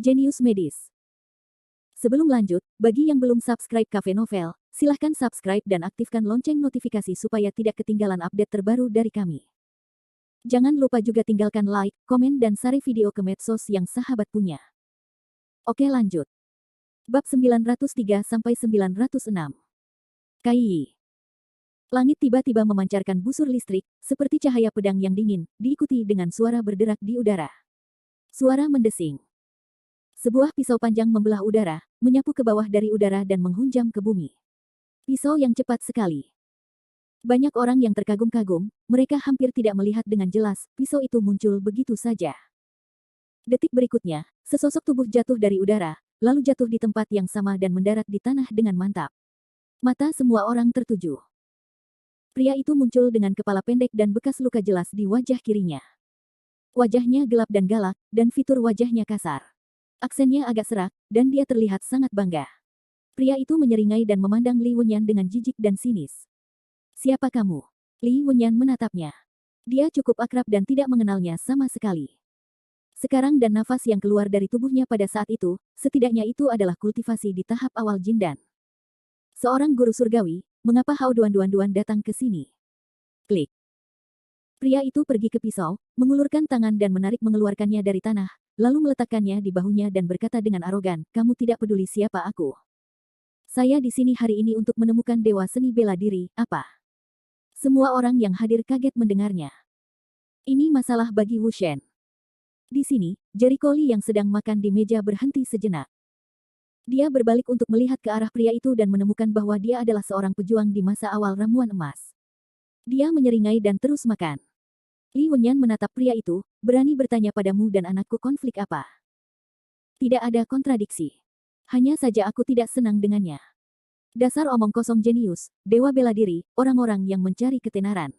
Jenius Medis. Sebelum lanjut, bagi yang belum subscribe Cafe Novel, silahkan subscribe dan aktifkan lonceng notifikasi supaya tidak ketinggalan update terbaru dari kami. Jangan lupa juga tinggalkan like, komen dan share video ke medsos yang sahabat punya. Oke lanjut. Bab 903-906. Kai. Langit tiba-tiba memancarkan busur listrik, seperti cahaya pedang yang dingin, diikuti dengan suara berderak di udara. Suara mendesing. Sebuah pisau panjang membelah udara, menyapu ke bawah dari udara dan menghunjam ke bumi. Pisau yang cepat sekali. Banyak orang yang terkagum-kagum, mereka hampir tidak melihat dengan jelas, pisau itu muncul begitu saja. Detik berikutnya, sesosok tubuh jatuh dari udara, lalu jatuh di tempat yang sama dan mendarat di tanah dengan mantap. Mata semua orang tertuju. Pria itu muncul dengan kepala pendek dan bekas luka jelas di wajah kirinya. Wajahnya gelap dan galak, dan fitur wajahnya kasar. Aksennya agak serak, dan dia terlihat sangat bangga. Pria itu menyeringai dan memandang Li Wenyan dengan jijik dan sinis. Siapa kamu? Li Wenyan menatapnya. Dia cukup akrab dan tidak mengenalnya sama sekali. Sekarang dan nafas yang keluar dari tubuhnya pada saat itu, setidaknya itu adalah kultivasi di tahap awal Jindan. Seorang guru surgawi, mengapa Hao Duan datang ke sini? Klik. Pria itu pergi ke pisau, mengulurkan tangan dan menarik mengeluarkannya dari tanah, lalu meletakkannya di bahunya dan berkata dengan arogan, kamu tidak peduli siapa aku. Saya di sini hari ini untuk menemukan dewa seni bela diri, apa? Semua orang yang hadir kaget mendengarnya. Ini masalah bagi Wu Shen. Di sini, Jericho Li yang sedang makan di meja berhenti sejenak. Dia berbalik untuk melihat ke arah pria itu dan menemukan bahwa dia adalah seorang pejuang di masa awal ramuan emas. Dia menyeringai dan terus makan. Li Wenyan menatap pria itu, berani bertanya padamu dan anakku konflik apa? Tidak ada kontradiksi. Hanya saja aku tidak senang dengannya. Dasar omong kosong jenius, dewa bela diri, orang-orang yang mencari ketenaran.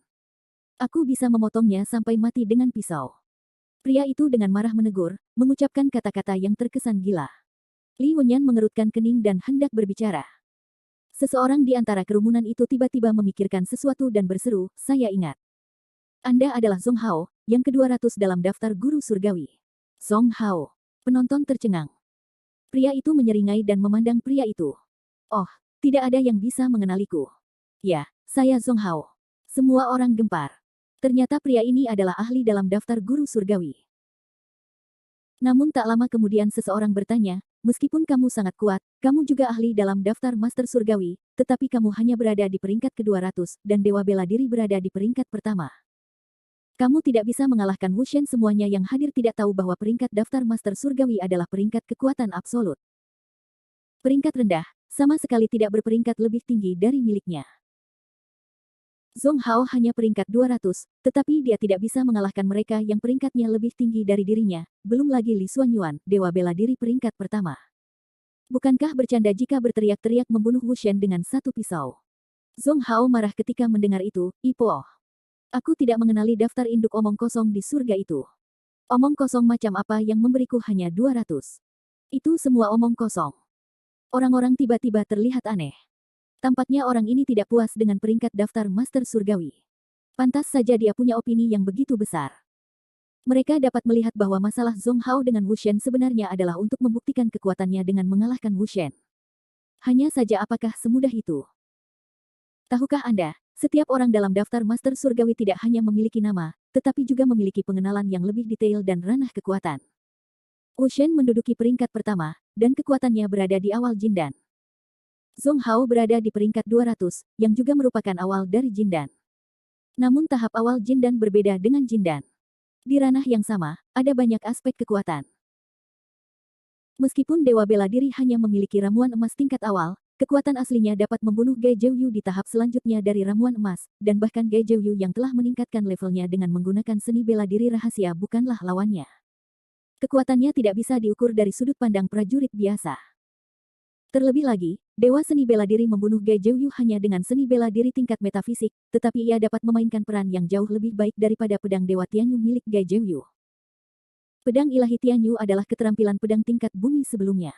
Aku bisa memotongnya sampai mati dengan pisau. Pria itu dengan marah menegur, mengucapkan kata-kata yang terkesan gila. Li Wenyan mengerutkan kening dan hendak berbicara. Seseorang di antara kerumunan itu tiba-tiba memikirkan sesuatu dan berseru, saya ingat. Anda adalah Zhong Hao, yang ke-200 dalam daftar guru surgawi. Zhong Hao. Penonton tercengang. Pria itu menyeringai dan memandang pria itu. Oh, tidak ada yang bisa mengenaliku. Ya, saya Zhong Hao. Semua orang gempar. Ternyata pria ini adalah ahli dalam daftar guru surgawi. Namun tak lama kemudian seseorang bertanya, meskipun kamu sangat kuat, kamu juga ahli dalam daftar master surgawi, tetapi kamu hanya berada di peringkat ke-200, dan dewa bela diri berada di peringkat pertama. Kamu tidak bisa mengalahkan Wu Shen. Semuanya yang hadir tidak tahu bahwa peringkat daftar master surgawi adalah peringkat kekuatan absolut. Peringkat rendah, sama sekali tidak berperingkat lebih tinggi dari miliknya. Zhong Hao hanya peringkat 200, tetapi dia tidak bisa mengalahkan mereka yang peringkatnya lebih tinggi dari dirinya, belum lagi Li Xuanyuan, dewa bela diri peringkat pertama. Bukankah bercanda jika berteriak-teriak membunuh Wu Shen dengan satu pisau? Zhong Hao marah ketika mendengar itu, Ipoh. Aku tidak mengenali daftar induk omong kosong di surga itu. Omong kosong macam apa yang memberiku hanya 200? Itu semua omong kosong. Orang-orang tiba-tiba terlihat aneh. Tampaknya orang ini tidak puas dengan peringkat daftar master surgawi. Pantas saja dia punya opini yang begitu besar. Mereka dapat melihat bahwa masalah Zhong Hao dengan Wu Shen sebenarnya adalah untuk membuktikan kekuatannya dengan mengalahkan Wu Shen. Hanya saja apakah semudah itu? Tahukah Anda, setiap orang dalam daftar master surgawi tidak hanya memiliki nama, tetapi juga memiliki pengenalan yang lebih detail dan ranah kekuatan. Wu Shen menduduki peringkat pertama, dan kekuatannya berada di awal Jindan. Zhong Hao berada di peringkat 200, yang juga merupakan awal dari Jindan. Namun tahap awal Jindan berbeda dengan Jindan. Di ranah yang sama, ada banyak aspek kekuatan. Meskipun dewa bela diri hanya memiliki ramuan emas tingkat awal, kekuatan aslinya dapat membunuh Gai Zhouyu di tahap selanjutnya dari ramuan emas, dan bahkan Gai Zhouyu yang telah meningkatkan levelnya dengan menggunakan seni bela diri rahasia bukanlah lawannya. Kekuatannya tidak bisa diukur dari sudut pandang prajurit biasa. Terlebih lagi, dewa seni bela diri membunuh Gai Zhouyu hanya dengan seni bela diri tingkat metafisik, tetapi ia dapat memainkan peran yang jauh lebih baik daripada pedang dewa Tianyu milik Gai Zhouyu. Pedang ilahi Tianyu adalah keterampilan pedang tingkat bumi sebelumnya.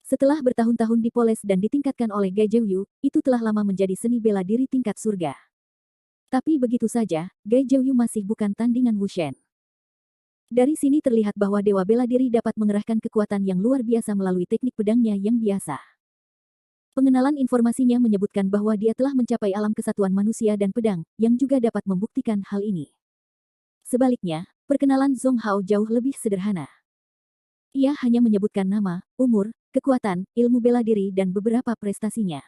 Setelah bertahun-tahun dipoles dan ditingkatkan oleh Gai Zhouyu, itu telah lama menjadi seni bela diri tingkat surga. Tapi begitu saja, Gai Zhouyu masih bukan tandingan Wu Shen. Dari sini terlihat bahwa Dewa Bela Diri dapat mengerahkan kekuatan yang luar biasa melalui teknik pedangnya yang biasa. Pengenalan informasinya menyebutkan bahwa dia telah mencapai alam kesatuan manusia dan pedang, yang juga dapat membuktikan hal ini. Sebaliknya, perkenalan Zhong Hao jauh lebih sederhana. Ia hanya menyebutkan nama, umur, kekuatan, ilmu bela diri dan beberapa prestasinya.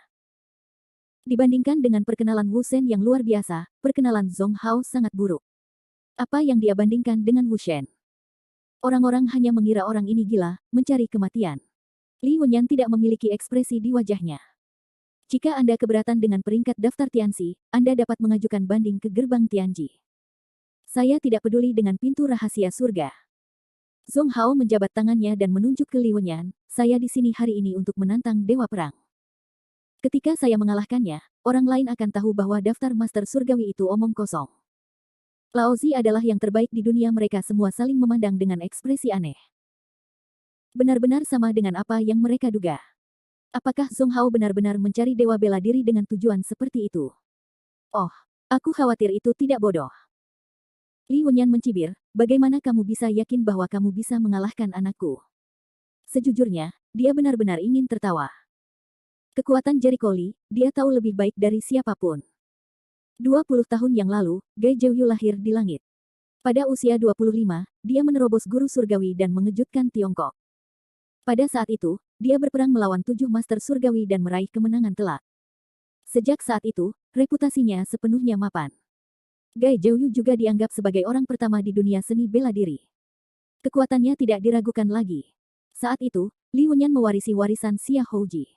Dibandingkan dengan perkenalan Wu Shen yang luar biasa, perkenalan Zhong Hao sangat buruk. Apa yang dia bandingkan dengan Wu Shen? Orang-orang hanya mengira orang ini gila, mencari kematian. Li Wenyan tidak memiliki ekspresi di wajahnya. Jika Anda keberatan dengan peringkat daftar Tianxi, Anda dapat mengajukan banding ke gerbang Tianji. Saya tidak peduli dengan pintu rahasia surga. Zhong Hao menjabat tangannya dan menunjuk ke Li Wenyan, saya di sini hari ini untuk menantang Dewa Perang. Ketika saya mengalahkannya, orang lain akan tahu bahwa daftar Master Surgawi itu omong kosong. Laozi adalah yang terbaik di dunia. Mereka semua saling memandang dengan ekspresi aneh. Benar-benar sama dengan apa yang mereka duga. Apakah Zhong Hao benar-benar mencari dewa bela diri dengan tujuan seperti itu? Oh, aku khawatir itu tidak bodoh. Li Wenyan mencibir, bagaimana kamu bisa yakin bahwa kamu bisa mengalahkan anakku? Sejujurnya, dia benar-benar ingin tertawa. Kekuatan Jericho Li, dia tahu lebih baik dari siapapun. 20 tahun yang lalu, Gai Zhouyu lahir di langit. Pada usia 25, dia menerobos guru surgawi dan mengejutkan Tiongkok. Pada saat itu, dia berperang melawan 7 master surgawi dan meraih kemenangan telak. Sejak saat itu, reputasinya sepenuhnya mapan. Gai Zhouyu juga dianggap sebagai orang pertama di dunia seni bela diri. Kekuatannya tidak diragukan lagi. Saat itu, Li Wenyan mewarisi warisan Xia Houji.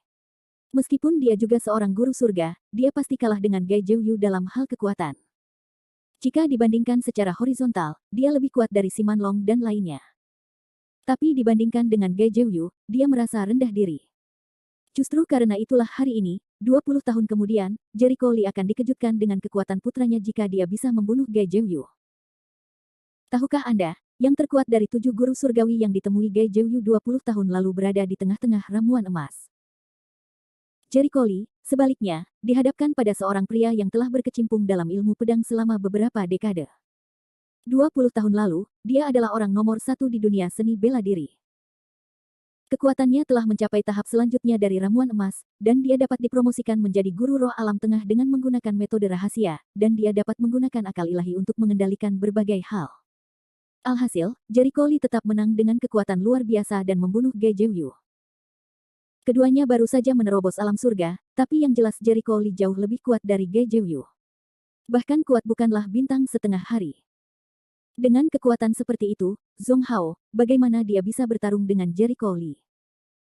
Meskipun dia juga seorang guru surga, dia pasti kalah dengan Gai Zhouyu dalam hal kekuatan. Jika dibandingkan secara horizontal, dia lebih kuat dari Siman Long dan lainnya. Tapi dibandingkan dengan Gai Zhouyu, dia merasa rendah diri. Justru karena itulah hari ini, 20 tahun kemudian, Jericho Li akan dikejutkan dengan kekuatan putranya jika dia bisa membunuh Gai Zhouyu. Tahukah Anda, yang terkuat dari 7 guru surgawi yang ditemui Gai Zhouyu 20 tahun lalu berada di tengah-tengah ramuan emas. Jericho Li, sebaliknya, dihadapkan pada seorang pria yang telah berkecimpung dalam ilmu pedang selama beberapa dekade. 20 tahun lalu, dia adalah orang nomor 1 di dunia seni bela diri. Kekuatannya telah mencapai tahap selanjutnya dari ramuan emas, dan dia dapat dipromosikan menjadi guru roh alam tengah dengan menggunakan metode rahasia, dan dia dapat menggunakan akal ilahi untuk mengendalikan berbagai hal. Alhasil, Jericho Li tetap menang dengan kekuatan luar biasa dan membunuh Gai Zhouyu. Keduanya baru saja menerobos alam surga, tapi yang jelas Jericho Li jauh lebih kuat dari Gai Zhouyu. Bahkan kuat bukanlah bintang setengah hari. Dengan kekuatan seperti itu, Zhong Hao, bagaimana dia bisa bertarung dengan Jericho Li?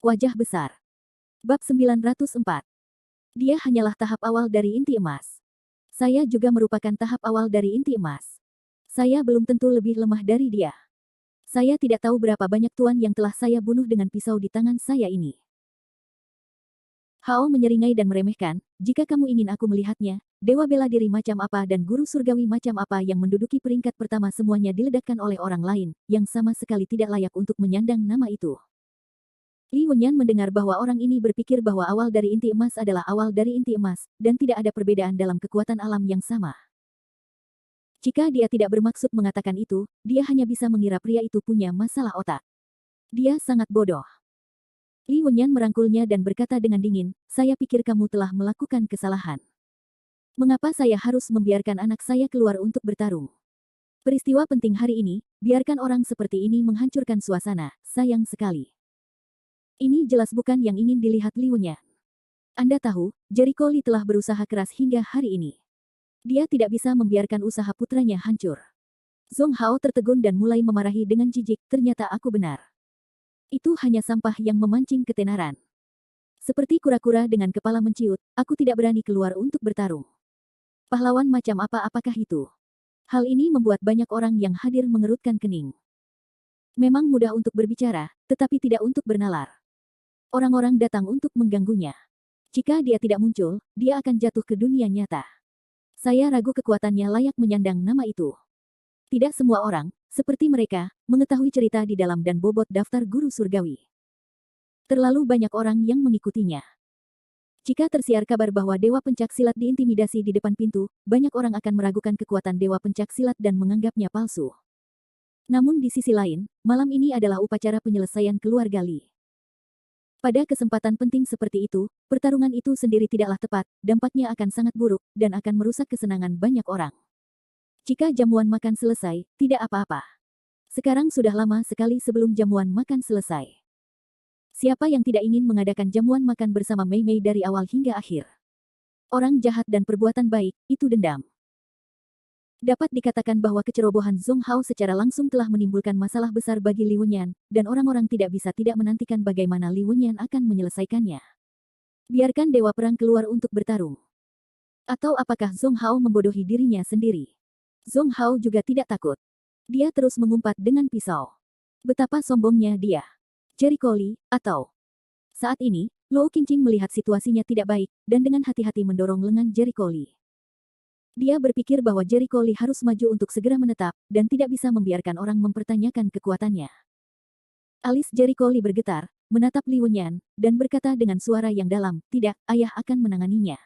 Wajah besar. Bab 904. Dia hanyalah tahap awal dari inti emas. Saya juga merupakan tahap awal dari inti emas. Saya belum tentu lebih lemah dari dia. Saya tidak tahu berapa banyak tuan yang telah saya bunuh dengan pisau di tangan saya ini. Hao menyeringai dan meremehkan, jika kamu ingin aku melihatnya, dewa bela diri macam apa dan guru surgawi macam apa yang menduduki peringkat pertama semuanya diledakkan oleh orang lain, yang sama sekali tidak layak untuk menyandang nama itu. Li Wenyan mendengar bahwa orang ini berpikir bahwa awal dari inti emas adalah awal dari inti emas, dan tidak ada perbedaan dalam kekuatan alam yang sama. Jika dia tidak bermaksud mengatakan itu, dia hanya bisa mengira pria itu punya masalah otak. Dia sangat bodoh. Li Wenyan merangkulnya dan berkata dengan dingin, saya pikir kamu telah melakukan kesalahan. Mengapa saya harus membiarkan anak saya keluar untuk bertarung? Peristiwa penting hari ini, biarkan orang seperti ini menghancurkan suasana, sayang sekali. Ini jelas bukan yang ingin dilihat Li Wenyan. Anda tahu, Jericho Li telah berusaha keras hingga hari ini. Dia tidak bisa membiarkan usaha putranya hancur. Zhong Hao tertegun dan mulai memarahi dengan jijik, ternyata aku benar. Itu hanya sampah yang memancing ketenaran. Seperti kura-kura dengan kepala menciut, aku tidak berani keluar untuk bertarung. Pahlawan macam apakah itu? Hal ini membuat banyak orang yang hadir mengerutkan kening. Memang mudah untuk berbicara, tetapi tidak untuk bernalar. Orang-orang datang untuk mengganggunya. Jika dia tidak muncul, dia akan jatuh ke dunia nyata. Saya ragu kekuatannya layak menyandang nama itu. Tidak semua orang, seperti mereka, mengetahui cerita di dalam dan bobot daftar guru surgawi. Terlalu banyak orang yang mengikutinya. Jika tersiar kabar bahwa Dewa Pencak Silat diintimidasi di depan pintu, banyak orang akan meragukan kekuatan Dewa Pencak Silat dan menganggapnya palsu. Namun di sisi lain, malam ini adalah upacara penyelesaian keluarga Li. Pada kesempatan penting seperti itu, pertarungan itu sendiri tidaklah tepat, dampaknya akan sangat buruk, dan akan merusak kesenangan banyak orang. Jika jamuan makan selesai, tidak apa-apa. Sekarang sudah lama sekali sebelum jamuan makan selesai. Siapa yang tidak ingin mengadakan jamuan makan bersama Mei Mei dari awal hingga akhir? Orang jahat dan perbuatan baik, itu dendam. Dapat dikatakan bahwa kecerobohan Zhong Hao secara langsung telah menimbulkan masalah besar bagi Li Wenyan, dan orang-orang tidak bisa tidak menantikan bagaimana Li Wenyan akan menyelesaikannya. Biarkan Dewa Perang keluar untuk bertarung. Atau apakah Zhong Hao membodohi dirinya sendiri? Zhong Hao juga tidak takut. Dia terus mengumpat dengan pisau. Betapa sombongnya dia. Jericho Li, atau... Saat ini, Luo Qingqing melihat situasinya tidak baik, dan dengan hati-hati mendorong lengan Jericho Li. Dia berpikir bahwa Jericho Li harus maju untuk segera menetap, dan tidak bisa membiarkan orang mempertanyakan kekuatannya. Alis Jericho Li bergetar, menatap Li Wenyan, dan berkata dengan suara yang dalam, "Tidak, ayah akan menanganinya."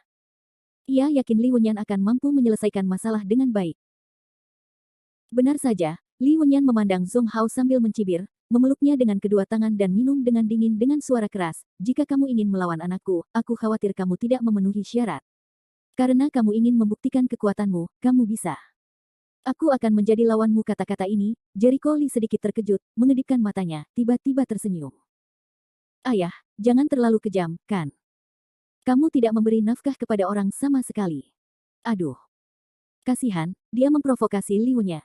Ia yakin Li Wenyan akan mampu menyelesaikan masalah dengan baik. Benar saja, Li Wenyan memandang Zhong Hao sambil mencibir, memeluknya dengan kedua tangan dan minum dengan dingin dengan suara keras, "Jika kamu ingin melawan anakku, aku khawatir kamu tidak memenuhi syarat. Karena kamu ingin membuktikan kekuatanmu, kamu bisa. Aku akan menjadi lawanmu." Kata-kata ini, Jericho Li sedikit terkejut, mengedipkan matanya, tiba-tiba tersenyum. "Ayah, jangan terlalu kejam, kan? Kamu tidak memberi nafkah kepada orang sama sekali." Aduh. Kasihan, dia memprovokasi Li Wenyan.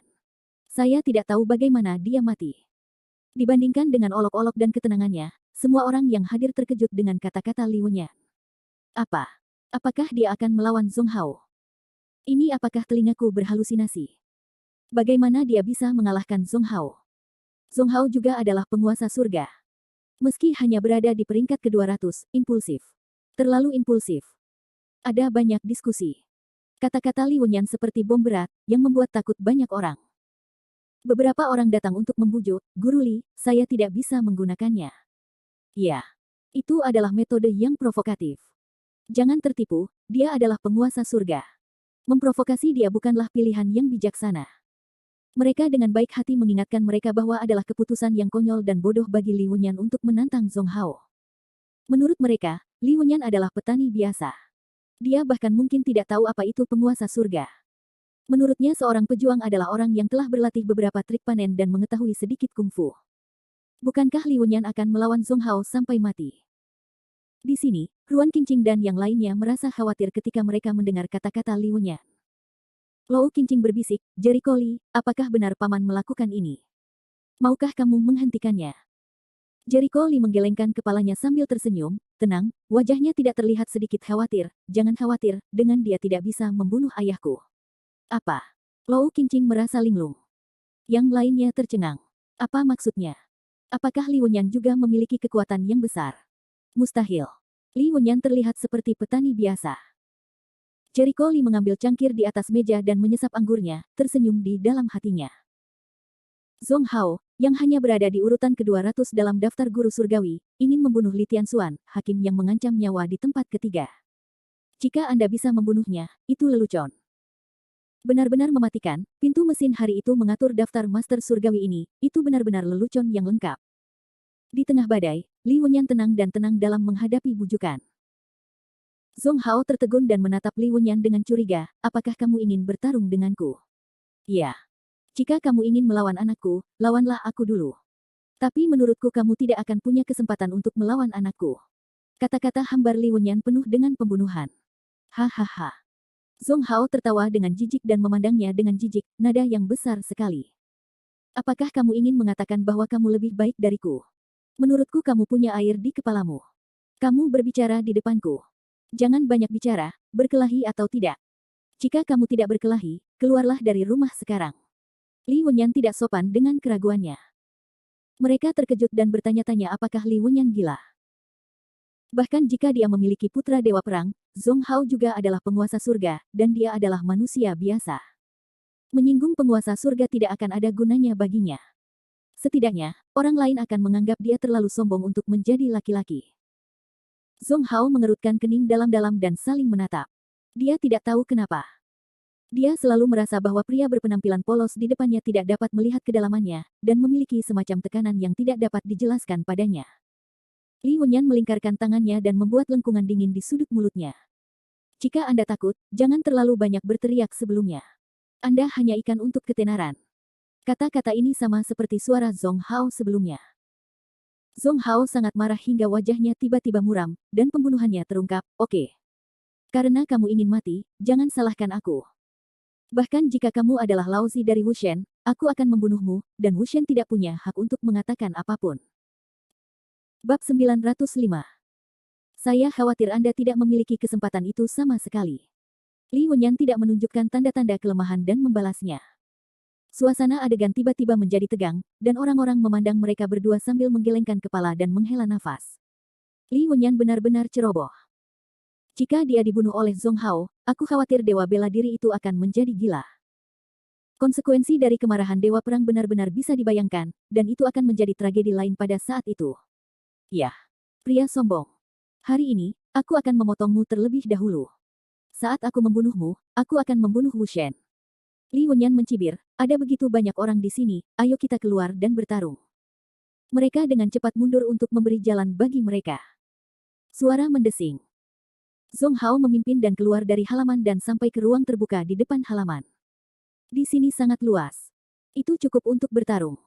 Saya tidak tahu bagaimana dia mati. Dibandingkan dengan olok-olok dan ketenangannya, semua orang yang hadir terkejut dengan kata-kata Li Wenyan. Apa? Apakah dia akan melawan Zhong Hao? Ini apakah telingaku berhalusinasi? Bagaimana dia bisa mengalahkan Zhong Hao? Zhong Hao juga adalah penguasa surga. Meski hanya berada di peringkat ke-200, impulsif. Terlalu impulsif. Ada banyak diskusi. Kata-kata Li Wenyan seperti bom berat, yang membuat takut banyak orang. Beberapa orang datang untuk membujuk, "Guru Li, saya tidak bisa menggunakannya." Ya, itu adalah metode yang provokatif. Jangan tertipu, dia adalah penguasa surga. Memprovokasi dia bukanlah pilihan yang bijaksana. Mereka dengan baik hati mengingatkan mereka bahwa adalah keputusan yang konyol dan bodoh bagi Li Wenyan untuk menantang Zhong Hao. Menurut mereka, Li Wenyan adalah petani biasa. Dia bahkan mungkin tidak tahu apa itu penguasa surga. Menurutnya seorang pejuang adalah orang yang telah berlatih beberapa trik panen dan mengetahui sedikit kungfu. Bukankah Li Wenyan akan melawan Zhong Hao sampai mati? Di sini, Ruan Qingqing dan yang lainnya merasa khawatir ketika mereka mendengar kata-kata Li Wenyan. Luo Qingqing berbisik, "Jericho Li, apakah benar paman melakukan ini? Maukah kamu menghentikannya?" Jericho Li menggelengkan kepalanya sambil tersenyum, tenang, wajahnya tidak terlihat sedikit khawatir. "Jangan khawatir, dengan dia tidak bisa membunuh ayahku." Apa? Luo Qingqing merasa linglung. Yang lainnya tercengang. Apa maksudnya? Apakah Li Wenyan juga memiliki kekuatan yang besar? Mustahil. Li Wenyan terlihat seperti petani biasa. Jericho Li mengambil cangkir di atas meja dan menyesap anggurnya, tersenyum di dalam hatinya. Zhong Hao, yang hanya berada di urutan ke-200 dalam daftar guru surgawi, ingin membunuh Li Tianxuan, hakim yang mengancam nyawa di tempat ketiga. Jika Anda bisa membunuhnya, itu lelucon. Benar-benar mematikan, pintu mesin hari itu mengatur daftar master surgawi ini, itu benar-benar lelucon yang lengkap. Di tengah badai, Li Wenyan tenang dan tenang dalam menghadapi bujukan. Zhong Hao tertegun dan menatap Li Wenyan dengan curiga, "Apakah kamu ingin bertarung denganku?" "Ya. Jika kamu ingin melawan anakku, lawanlah aku dulu. Tapi menurutku kamu tidak akan punya kesempatan untuk melawan anakku." Kata-kata hambar Li Wenyan penuh dengan pembunuhan. Hahaha. Zhong Hao tertawa dengan jijik dan memandangnya dengan jijik, nada yang besar sekali. "Apakah kamu ingin mengatakan bahwa kamu lebih baik dariku? Menurutku kamu punya air di kepalamu. Kamu berbicara di depanku. Jangan banyak bicara, berkelahi atau tidak. Jika kamu tidak berkelahi, keluarlah dari rumah sekarang." Li Wenyan tidak sopan dengan keraguannya. Mereka terkejut dan bertanya-tanya apakah Li Wenyan gila. Bahkan jika dia memiliki putra Dewa Perang, Zhong Hao juga adalah penguasa surga, dan dia adalah manusia biasa. Menyinggung penguasa surga tidak akan ada gunanya baginya. Setidaknya, orang lain akan menganggap dia terlalu sombong untuk menjadi laki-laki. Zhong Hao mengerutkan kening dalam-dalam dan saling menatap. Dia tidak tahu kenapa. Dia selalu merasa bahwa pria berpenampilan polos di depannya tidak dapat melihat kedalamannya, dan memiliki semacam tekanan yang tidak dapat dijelaskan padanya. Li Wenyan melingkarkan tangannya dan membuat lengkungan dingin di sudut mulutnya. Jika Anda takut, jangan terlalu banyak berteriak sebelumnya. Anda hanya ikan untuk ketenaran. Kata-kata ini sama seperti suara Zhong Hao sebelumnya. Zhong Hao sangat marah hingga wajahnya tiba-tiba muram, dan pembunuhannya terungkap, "Oke. Karena kamu ingin mati, jangan salahkan aku. Bahkan jika kamu adalah Laozi dari Wushen, aku akan membunuhmu, dan Wushen tidak punya hak untuk mengatakan apapun." Bab 905. Saya khawatir Anda tidak memiliki kesempatan itu sama sekali. Li Wenyan tidak menunjukkan tanda-tanda kelemahan dan membalasnya. Suasana adegan tiba-tiba menjadi tegang, dan orang-orang memandang mereka berdua sambil menggelengkan kepala dan menghela nafas. Li Wenyan benar-benar ceroboh. Jika dia dibunuh oleh Zhong Hao, aku khawatir dewa bela diri itu akan menjadi gila. Konsekuensi dari kemarahan dewa perang benar-benar bisa dibayangkan, dan itu akan menjadi tragedi lain pada saat itu. Ya, pria sombong. Hari ini, aku akan memotongmu terlebih dahulu. Saat aku membunuhmu, aku akan membunuh Wushen. Li Wenyan mencibir, ada begitu banyak orang di sini, ayo kita keluar dan bertarung. Mereka dengan cepat mundur untuk memberi jalan bagi mereka. Suara mendesing. Zhong Hao memimpin dan keluar dari halaman dan sampai ke ruang terbuka di depan halaman. Di sini sangat luas. Itu cukup untuk bertarung.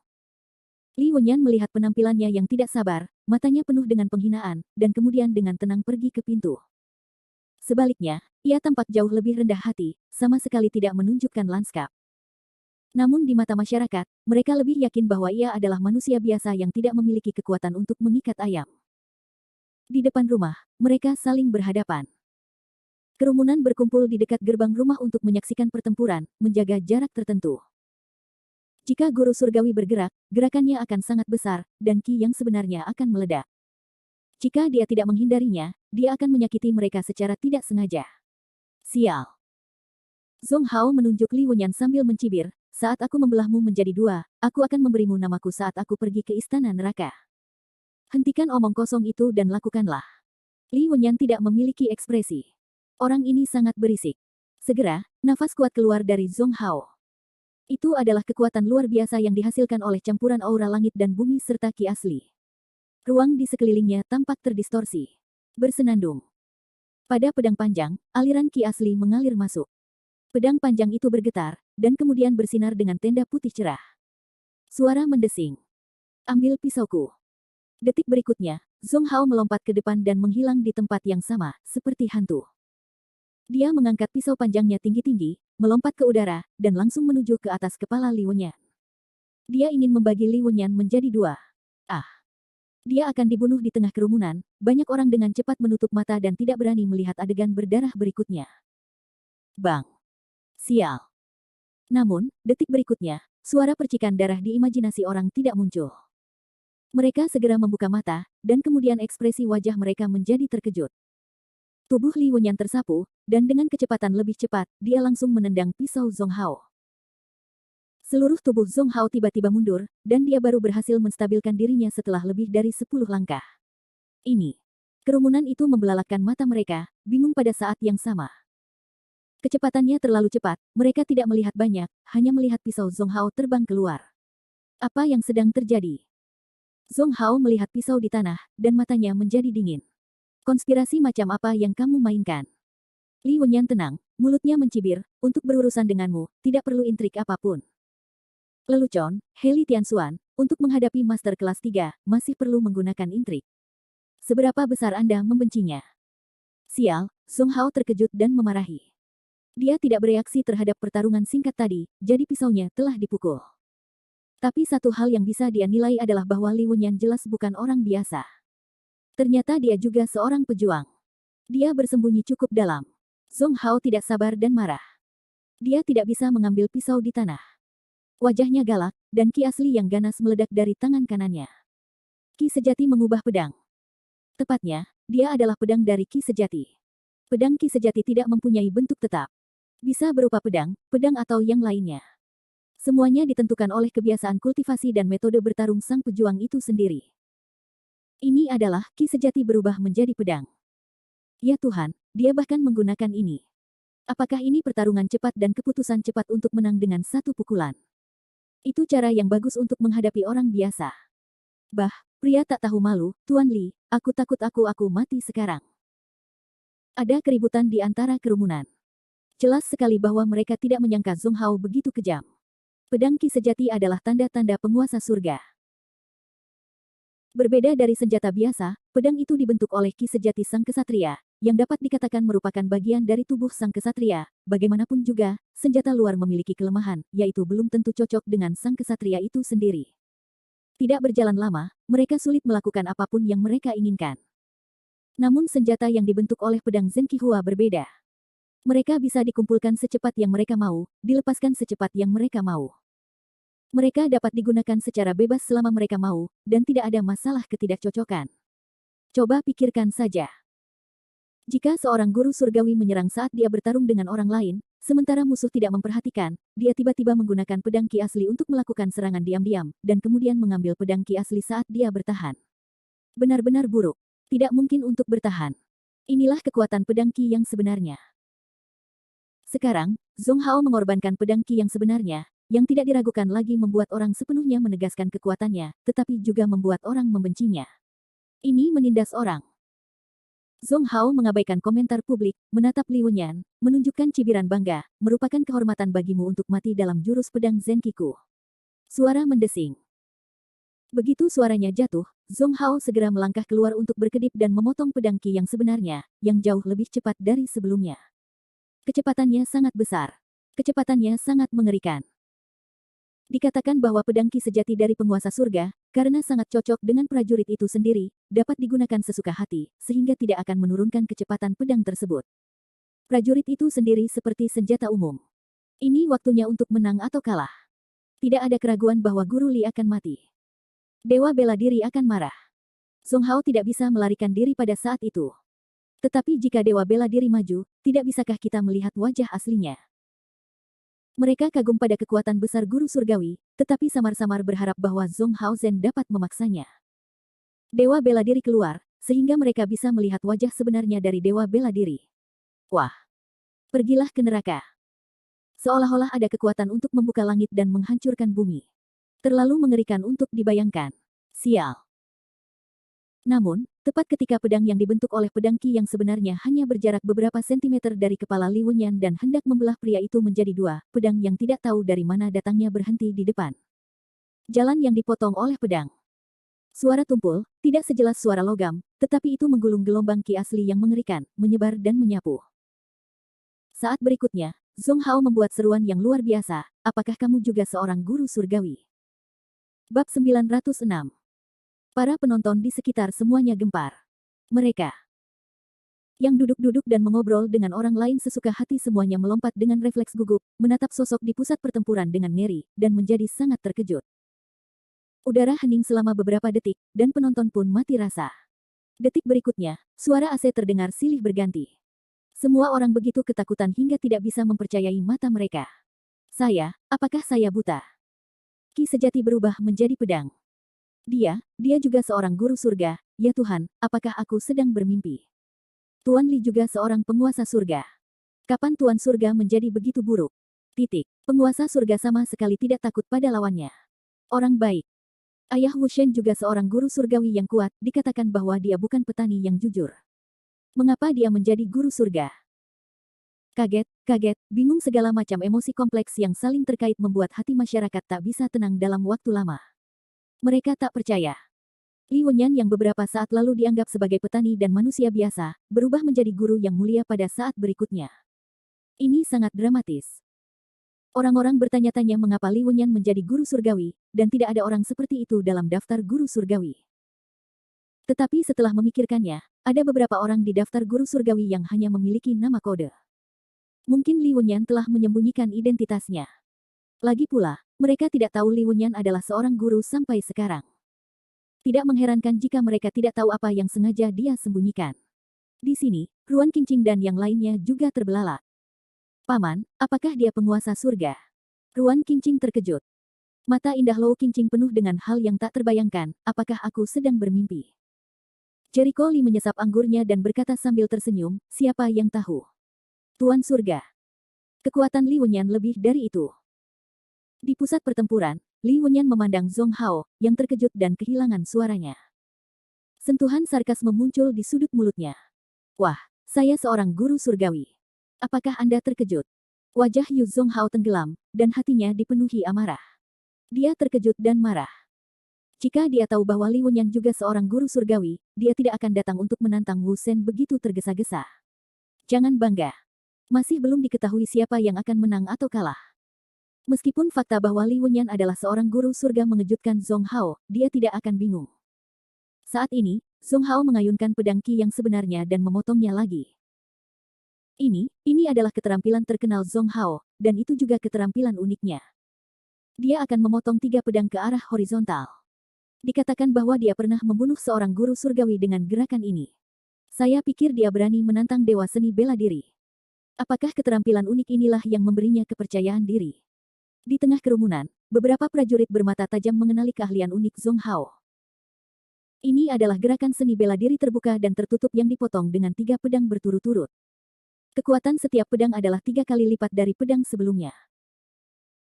Li Wenyan melihat penampilannya yang tidak sabar, matanya penuh dengan penghinaan, dan kemudian dengan tenang pergi ke pintu. Sebaliknya, ia tampak jauh lebih rendah hati, sama sekali tidak menunjukkan lanskap. Namun di mata masyarakat, mereka lebih yakin bahwa ia adalah manusia biasa yang tidak memiliki kekuatan untuk mengikat ayam. Di depan rumah, mereka saling berhadapan. Kerumunan berkumpul di dekat gerbang rumah untuk menyaksikan pertempuran, menjaga jarak tertentu. Jika guru surgawi bergerak, gerakannya akan sangat besar, dan ki yang sebenarnya akan meledak. Jika dia tidak menghindarinya, dia akan menyakiti mereka secara tidak sengaja. Sial. Zhong Hao menunjuk Li Wenyan sambil mencibir, saat aku membelahmu menjadi dua, aku akan memberimu namaku saat aku pergi ke istana neraka. Hentikan omong kosong itu dan lakukanlah. Li Wenyan tidak memiliki ekspresi. Orang ini sangat berisik. Segera, nafas kuat keluar dari Zhong Hao. Itu adalah kekuatan luar biasa yang dihasilkan oleh campuran aura langit dan bumi serta ki asli. Ruang di sekelilingnya tampak terdistorsi. Bersenandung. Pada pedang panjang, aliran ki asli mengalir masuk. Pedang panjang itu bergetar, dan kemudian bersinar dengan tenda putih cerah. Suara mendesing. Ambil pisauku. Detik berikutnya, Zhong Hao melompat ke depan dan menghilang di tempat yang sama, seperti hantu. Dia mengangkat pisau panjangnya tinggi-tinggi, melompat ke udara, dan langsung menuju ke atas kepala Li Wenyan. Dia ingin membagi Li Wenyan menjadi dua. Ah! Dia akan dibunuh di tengah kerumunan, banyak orang dengan cepat menutup mata dan tidak berani melihat adegan berdarah berikutnya. Bang! Sial! Namun, detik berikutnya, suara percikan darah di imajinasi orang tidak muncul. Mereka segera membuka mata, dan kemudian ekspresi wajah mereka menjadi terkejut. Tubuh Li Wenyan tersapu, dan dengan kecepatan lebih cepat, dia langsung menendang pisau Zhong Hao. Seluruh tubuh Zhong Hao tiba-tiba mundur, dan dia baru berhasil menstabilkan dirinya setelah lebih dari 10 langkah. Ini. Kerumunan itu membelalakkan mata mereka, bingung pada saat yang sama. Kecepatannya terlalu cepat, mereka tidak melihat banyak, hanya melihat pisau Zhong Hao terbang keluar. Apa yang sedang terjadi? Zhong Hao melihat pisau di tanah, dan matanya menjadi dingin. Konspirasi macam apa yang kamu mainkan? Li Wenyan tenang, mulutnya mencibir, untuk berurusan denganmu, tidak perlu intrik apapun. Lelucon, Heli Tianxuan, untuk menghadapi Master kelas 3, masih perlu menggunakan intrik. Seberapa besar Anda membencinya? Sial, Zhong Hao terkejut dan memarahi. Dia tidak bereaksi terhadap pertarungan singkat tadi, jadi pisaunya telah dipukul. Tapi satu hal yang bisa dia nilai adalah bahwa Li Wenyan jelas bukan orang biasa. Ternyata dia juga seorang pejuang. Dia bersembunyi cukup dalam. Zhong Hao tidak sabar dan marah. Dia tidak bisa mengambil pisau di tanah. Wajahnya galak, dan ki asli yang ganas meledak dari tangan kanannya. Ki sejati mengubah pedang. Tepatnya, dia adalah pedang dari ki sejati. Pedang ki sejati tidak mempunyai bentuk tetap. Bisa berupa pedang, pedang atau yang lainnya. Semuanya ditentukan oleh kebiasaan kultivasi dan metode bertarung sang pejuang itu sendiri. Ini adalah ki sejati berubah menjadi pedang. Ya Tuhan, dia bahkan menggunakan ini. Apakah ini pertarungan cepat dan keputusan cepat untuk menang dengan satu pukulan? Itu cara yang bagus untuk menghadapi orang biasa. Bah, pria tak tahu malu, Tuan Li, aku takut aku mati sekarang. Ada keributan di antara kerumunan. Jelas sekali bahwa mereka tidak menyangka Zhong Hao begitu kejam. Pedang Ki sejati adalah tanda-tanda penguasa surga. Berbeda dari senjata biasa, pedang itu dibentuk oleh Ki sejati sang kesatria, yang dapat dikatakan merupakan bagian dari tubuh sang kesatria. Bagaimanapun juga, senjata luar memiliki kelemahan, yaitu belum tentu cocok dengan sang kesatria itu sendiri. Tidak berjalan lama, mereka sulit melakukan apapun yang mereka inginkan. Namun senjata yang dibentuk oleh pedang Zen Qihua berbeda. Mereka bisa dikumpulkan secepat yang mereka mau, dilepaskan secepat yang mereka mau. Mereka dapat digunakan secara bebas selama mereka mau, dan tidak ada masalah ketidakcocokan. Coba pikirkan saja. Jika seorang guru surgawi menyerang saat dia bertarung dengan orang lain, sementara musuh tidak memperhatikan, dia tiba-tiba menggunakan pedang Ki asli untuk melakukan serangan diam-diam, dan kemudian mengambil pedang Ki asli saat dia bertahan. Benar-benar buruk. Tidak mungkin untuk bertahan. Inilah kekuatan pedang Ki yang sebenarnya. Sekarang, Zhong Hao mengorbankan pedang Ki yang sebenarnya, yang tidak diragukan lagi membuat orang sepenuhnya menegaskan kekuatannya, tetapi juga membuat orang membencinya. Ini menindas orang. Zhong Hao mengabaikan komentar publik, menatap Li Wenyan, menunjukkan cibiran bangga, merupakan kehormatan bagimu untuk mati dalam jurus pedang Zenkiku. Suara mendesing. Begitu suaranya jatuh, Zhong Hao segera melangkah keluar untuk berkedip dan memotong pedang Ki yang sebenarnya, yang jauh lebih cepat dari sebelumnya. Kecepatannya sangat besar. Kecepatannya sangat mengerikan. Dikatakan bahwa pedang Ki sejati dari penguasa surga, karena sangat cocok dengan prajurit itu sendiri, dapat digunakan sesuka hati, sehingga tidak akan menurunkan kecepatan pedang tersebut. Prajurit itu sendiri seperti senjata umum. Ini waktunya untuk menang atau kalah. Tidak ada keraguan bahwa Guru Li akan mati. Dewa bela diri akan marah. Zhong Hao tidak bisa melarikan diri pada saat itu. Tetapi jika Dewa bela diri maju, tidak bisakah kita melihat wajah aslinya? Mereka kagum pada kekuatan besar guru surgawi, tetapi samar-samar berharap bahwa Zhong Hao Zhen dapat memaksanya. Dewa bela diri keluar, sehingga mereka bisa melihat wajah sebenarnya dari Dewa bela diri. Wah! Pergilah ke neraka. Seolah-olah ada kekuatan untuk membuka langit dan menghancurkan bumi. Terlalu mengerikan untuk dibayangkan. Sial. Namun, tepat ketika pedang yang dibentuk oleh pedang Ki yang sebenarnya hanya berjarak beberapa sentimeter dari kepala Li Wenyan dan hendak membelah pria itu menjadi dua, pedang yang tidak tahu dari mana datangnya berhenti di depan. Jalan yang dipotong oleh pedang. Suara tumpul, tidak sejelas suara logam, tetapi itu menggulung gelombang Ki asli yang mengerikan, menyebar dan menyapu. Saat berikutnya, Zhong Hao membuat seruan yang luar biasa, apakah kamu juga seorang guru surgawi? Bab 906. Para penonton di sekitar semuanya gempar. Mereka yang duduk-duduk dan mengobrol dengan orang lain sesuka hati semuanya melompat dengan refleks gugup, menatap sosok di pusat pertempuran dengan ngeri, dan menjadi sangat terkejut. Udara hening selama beberapa detik, dan penonton pun mati rasa. Detik berikutnya, suara AC terdengar silih berganti. Semua orang begitu ketakutan hingga tidak bisa mempercayai mata mereka. Apakah saya buta? Ki sejati berubah menjadi pedang. Dia juga seorang guru surga, ya Tuhan, apakah aku sedang bermimpi? Tuan Li juga seorang penguasa surga. Kapan Tuan Surga menjadi begitu buruk? Penguasa surga sama sekali tidak takut pada lawannya. Orang baik. Ayah Wu Shen juga seorang guru surgawi yang kuat, dikatakan bahwa dia bukan petani yang jujur. Mengapa dia menjadi guru surga? Kaget, bingung segala macam emosi kompleks yang saling terkait membuat hati masyarakat tak bisa tenang dalam waktu lama. Mereka tak percaya. Li Wenyan yang beberapa saat lalu dianggap sebagai petani dan manusia biasa, berubah menjadi guru yang mulia pada saat berikutnya. Ini sangat dramatis. Orang-orang bertanya-tanya mengapa Li Wenyan menjadi guru surgawi, dan tidak ada orang seperti itu dalam daftar guru surgawi. Tetapi setelah memikirkannya, ada beberapa orang di daftar guru surgawi yang hanya memiliki nama kode. Mungkin Li Wenyan telah menyembunyikan identitasnya. Lagi pula, mereka tidak tahu Li Wenyan adalah seorang guru sampai sekarang. Tidak mengherankan jika mereka tidak tahu apa yang sengaja dia sembunyikan. Di sini, Ruan Qingqing dan yang lainnya juga terbelalak. Paman, apakah dia penguasa surga? Ruan Qingqing terkejut. Mata indah Lou Qingqing penuh dengan hal yang tak terbayangkan, apakah aku sedang bermimpi? Jericho Li menyesap anggurnya dan berkata sambil tersenyum, siapa yang tahu? Tuan surga. kekuatan Li Wenyan lebih dari itu. Di pusat pertempuran, Li Wenyan memandang Zhong Hao, yang terkejut dan kehilangan suaranya. Sentuhan sarkasme muncul di sudut mulutnya. Wah, saya seorang guru surgawi. Apakah Anda terkejut? Wajah Yu Zhong Hao tenggelam, dan hatinya dipenuhi amarah. Dia terkejut dan marah. Jika dia tahu bahwa Li Wenyan juga seorang guru surgawi, dia tidak akan datang untuk menantang Wu Shen begitu tergesa-gesa. Jangan bangga. Masih belum diketahui siapa yang akan menang atau kalah. Meskipun fakta bahwa Li Wenyan adalah seorang guru surga mengejutkan Zhong Hao, dia tidak akan bingung. Saat ini, Zhong Hao mengayunkan pedang Qi yang sebenarnya dan memotongnya lagi. Ini adalah keterampilan terkenal Zhong Hao, dan itu juga keterampilan uniknya. Dia akan memotong 3 pedang ke arah horizontal. Dikatakan bahwa dia pernah membunuh seorang guru surgawi dengan gerakan ini. Saya pikir dia berani menantang dewa seni bela diri. Apakah keterampilan unik inilah yang memberinya kepercayaan diri? Di tengah kerumunan, beberapa prajurit bermata tajam mengenali keahlian unik Zhong Hao. Ini adalah gerakan seni bela diri terbuka dan tertutup yang dipotong dengan 3 pedang berturut-turut. Kekuatan setiap pedang adalah 3 kali lipat dari pedang sebelumnya.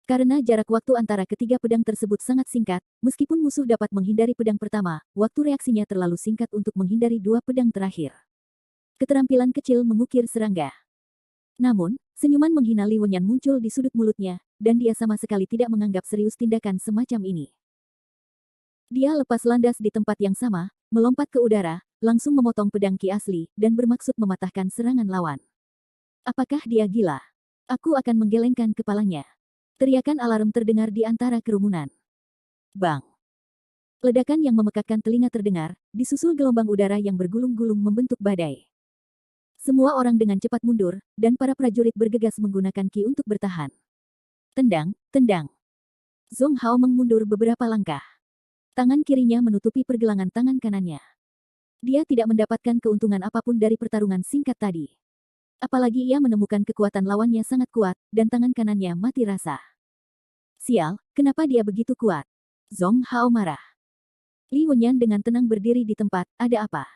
Karena jarak waktu antara ketiga pedang tersebut sangat singkat, meskipun musuh dapat menghindari pedang pertama, waktu reaksinya terlalu singkat untuk menghindari 2 pedang terakhir. Keterampilan kecil mengukir serangga. Namun, senyuman menghina Li Wenyan muncul di sudut mulutnya, dan dia sama sekali tidak menganggap serius tindakan semacam ini. Dia lepas landas di tempat yang sama, melompat ke udara, langsung memotong pedang Qi asli, dan bermaksud mematahkan serangan lawan. Apakah dia gila? Aku akan menggelengkan kepalanya. Teriakan alarm terdengar di antara kerumunan. Bang! Ledakan yang memekakkan telinga terdengar, disusul gelombang udara yang bergulung-gulung membentuk badai. Semua orang dengan cepat mundur, dan para prajurit bergegas menggunakan Qi untuk bertahan. Tendang, tendang. Zhong Hao mengundur beberapa langkah. Tangan kirinya menutupi pergelangan tangan kanannya. Dia tidak mendapatkan keuntungan apapun dari pertarungan singkat tadi. Apalagi ia menemukan kekuatan lawannya sangat kuat, dan tangan kanannya mati rasa. Sial, kenapa dia begitu kuat? Zhong Hao marah. Li Wenyan dengan tenang berdiri di tempat, ada apa?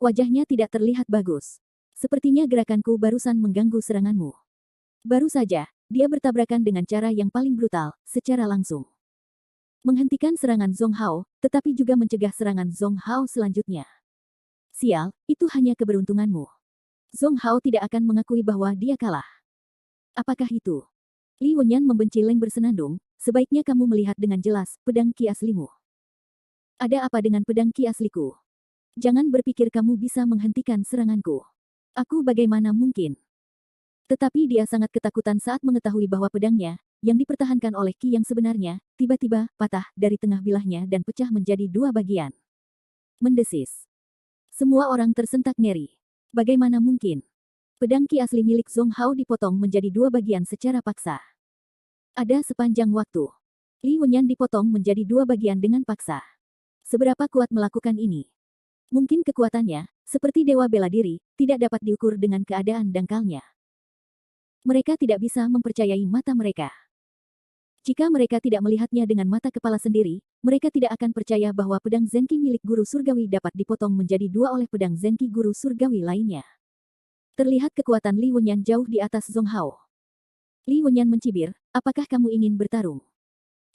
Wajahnya tidak terlihat bagus. Sepertinya gerakanku barusan mengganggu seranganmu. Baru saja, dia bertabrakan dengan cara yang paling brutal, secara langsung. Menghentikan serangan Zhong Hao, tetapi juga mencegah serangan Zhong Hao selanjutnya. Sial, itu hanya keberuntunganmu. Zhong Hao tidak akan mengakui bahwa dia kalah. Apakah itu? Li Wenyan membenci Leng bersenandung, sebaiknya kamu melihat dengan jelas pedang Qi aslimu. Ada apa dengan pedang Qi asliku? Jangan berpikir kamu bisa menghentikan seranganku. Aku bagaimana mungkin? Tetapi dia sangat ketakutan saat mengetahui bahwa pedangnya, yang dipertahankan oleh Qi yang sebenarnya, tiba-tiba patah dari tengah bilahnya dan pecah menjadi 2 bagian. Mendesis. Semua orang tersentak ngeri. Bagaimana mungkin? Pedang Qi asli milik Zhong Hao dipotong menjadi 2 bagian secara paksa. Ada sepanjang waktu. Li Wenyan dipotong menjadi 2 bagian dengan paksa. Seberapa kuat melakukan ini? Mungkin kekuatannya, seperti dewa bela diri, tidak dapat diukur dengan keadaan dangkalnya. Mereka tidak bisa mempercayai mata mereka. Jika mereka tidak melihatnya dengan mata kepala sendiri, mereka tidak akan percaya bahwa pedang Zenqi milik guru surgawi dapat dipotong menjadi 2 oleh pedang Zenqi guru surgawi lainnya. Terlihat kekuatan Li Wenyan jauh di atas Zhong Hao. Li Wenyan mencibir, apakah kamu ingin bertarung?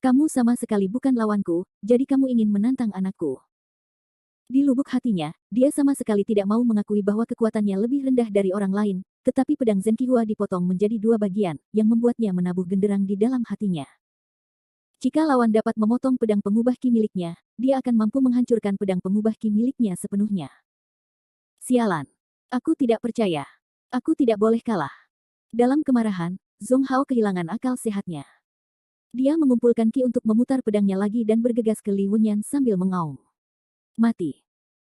Kamu sama sekali bukan lawanku, jadi kamu ingin menantang anakku. Di lubuk hatinya, dia sama sekali tidak mau mengakui bahwa kekuatannya lebih rendah dari orang lain, tetapi pedang Zenqihua dipotong menjadi 2 bagian, yang membuatnya menabuh genderang di dalam hatinya. Jika lawan dapat memotong pedang pengubah Qi miliknya, dia akan mampu menghancurkan pedang pengubah Qi miliknya sepenuhnya. Sialan. Aku tidak percaya. Aku tidak boleh kalah. Dalam kemarahan, Zhong Hao kehilangan akal sehatnya. Dia mengumpulkan Qi untuk memutar pedangnya lagi dan bergegas ke Li Wenyan sambil mengaum. Mati.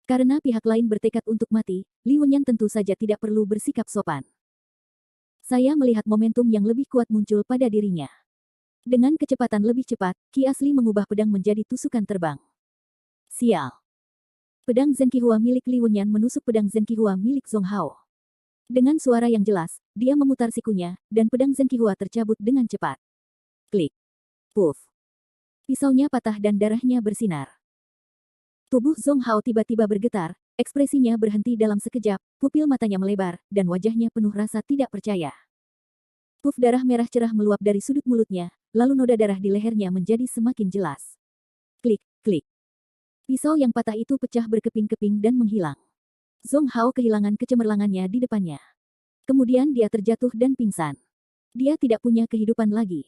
Karena pihak lain bertekad untuk mati, Li Wenyan tentu saja tidak perlu bersikap sopan. Saya melihat momentum yang lebih kuat muncul pada dirinya. Dengan kecepatan lebih cepat, Qi asli mengubah pedang menjadi tusukan terbang. Sial. Pedang Zenqihua milik Li Wenyan menusuk pedang Zenqihua milik Zhong Hao. Dengan suara yang jelas, dia memutar sikunya, dan pedang Zenqihua tercabut dengan cepat. Klik. Puff. Pisaunya patah dan darahnya bersinar. Tubuh Zhong Hao tiba-tiba bergetar, ekspresinya berhenti dalam sekejap, pupil matanya melebar, dan wajahnya penuh rasa tidak percaya. Puf darah merah cerah meluap dari sudut mulutnya, lalu noda darah di lehernya menjadi semakin jelas. Klik, klik. Pisau yang patah itu pecah berkeping-keping dan menghilang. Zhong Hao kehilangan kecemerlangannya di depannya. Kemudian dia terjatuh dan pingsan. Dia tidak punya kehidupan lagi.